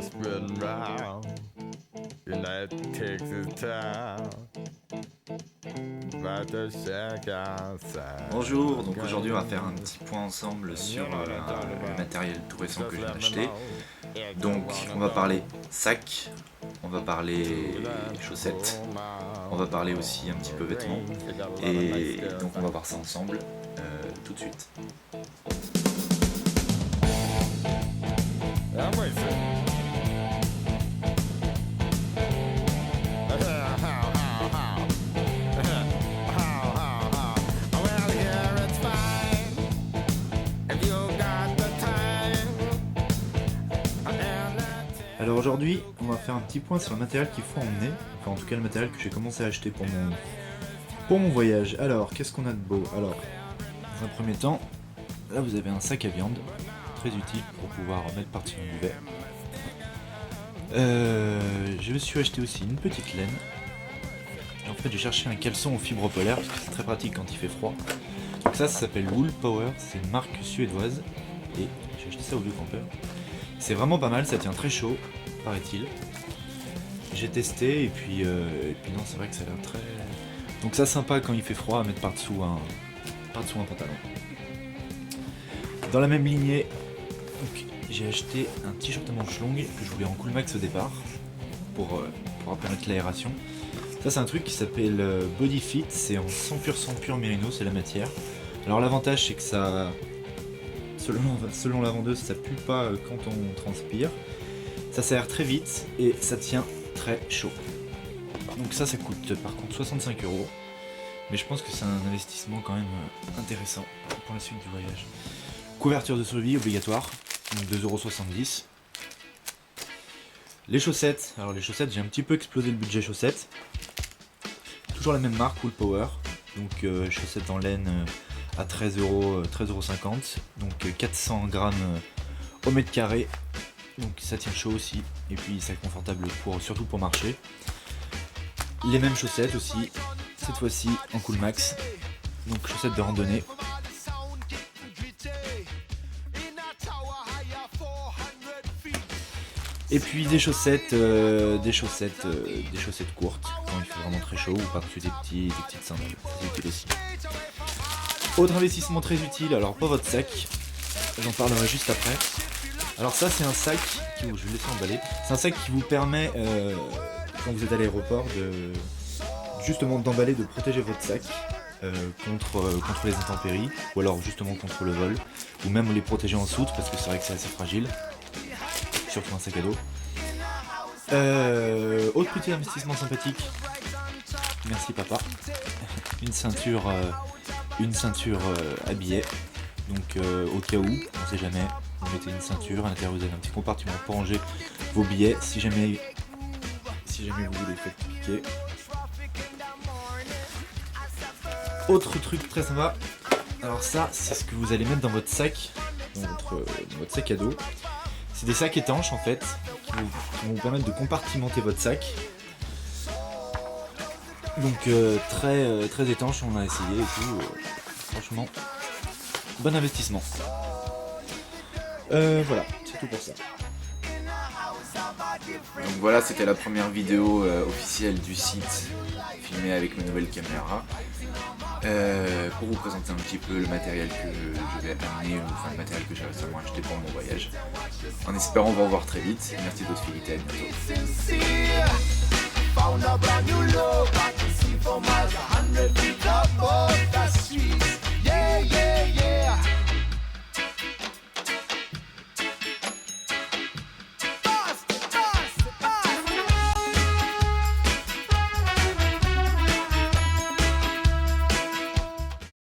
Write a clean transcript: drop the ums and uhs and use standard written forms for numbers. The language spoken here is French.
spin round. United takes its time. About to check outside. Bonjour, donc aujourd'hui on va faire un petit point ensemble sur le matériel tout récent que je viens d'acheter. Donc on va parler sac, on va parler chaussettes, on va parler aussi un petit peu vêtements, et donc on va voir ça ensemble tout de suite. Alors aujourd'hui, on va faire un petit point sur le matériel qu'il faut emmener, enfin en tout cas le matériel que j'ai commencé à acheter pour mon voyage. Alors, qu'est-ce qu'on a de beau? Alors, dans un premier temps, là vous avez un sac à viande, très utile pour pouvoir mettre par-dessus un duvet. Je me suis acheté aussi une petite laine. Et en fait j'ai cherché un caleçon aux fibres polaires parce que c'est très pratique quand il fait froid. Donc ça s'appelle Wool Power, c'est une marque suédoise et j'ai acheté ça au Vieux Campeur. C'est vraiment pas mal, ça tient très chaud, paraît-il. J'ai testé et puis non, c'est vrai que ça a l'air très... Donc ça sympa quand il fait froid à mettre par-dessous un pantalon. Dans la même lignée, j'ai acheté un t-shirt à manches longues que je voulais en cool max au départ pour permettre l'aération. Ça c'est un truc qui s'appelle Body Fit, c'est en 100% pur mérino, c'est la matière. Alors l'avantage c'est que ça... Selon la vendeuse, ça pue pas quand on transpire. Ça s'aère très vite et ça tient très chaud. Donc ça coûte par contre 65€. Mais je pense que c'est un investissement quand même intéressant pour la suite du voyage. Couverture de survie obligatoire, donc 2,70€. Les chaussettes, alors les chaussettes, j'ai un petit peu explosé le budget chaussettes. Toujours la même marque, Wool Power. Donc chaussettes en laine à 13,50€, donc 400 grammes au mètre carré, donc ça tient chaud aussi, et puis c'est confortable surtout pour marcher. Les mêmes chaussettes aussi, cette fois-ci en Cool Max, donc chaussettes de randonnée. Et puis des chaussettes courtes, quand il fait vraiment très chaud, ou par-dessus des petites sandales, c'est utile aussi. Autre investissement très utile, alors pas votre sac, j'en parlerai juste après. Alors ça c'est un sac, je vais le laisser emballer, c'est un sac qui vous permet, quand vous êtes à l'aéroport, justement d'emballer, de protéger votre sac contre les intempéries, ou alors justement contre le vol, ou même les protéger en soute, parce que c'est vrai que c'est assez fragile, surtout un sac à dos. Autre petit investissement sympathique, merci papa, une ceinture à billets, donc au cas où, on sait jamais, vous mettez une ceinture, à l'intérieur vous avez un petit compartiment pour ranger vos billets, si jamais vous voulez faire piquer. Autre truc très sympa, alors ça c'est ce que vous allez mettre dans votre sac, dans votre sac à dos. C'est des sacs étanches en fait, qui vont vous permettre de compartimenter votre sac. Donc très étanche, on a essayé et tout, franchement, bon investissement. Voilà, c'est tout pour ça. Donc voilà, c'était la première vidéo officielle du site, filmée avec ma nouvelle caméra, pour vous présenter un petit peu le matériel que je vais amener, enfin le matériel que j'ai récemment acheté pour mon voyage. En espérant vous revoir très vite, merci de votre fidélité, à bientôt. Found a brand new love, I can see for miles 100 feet above.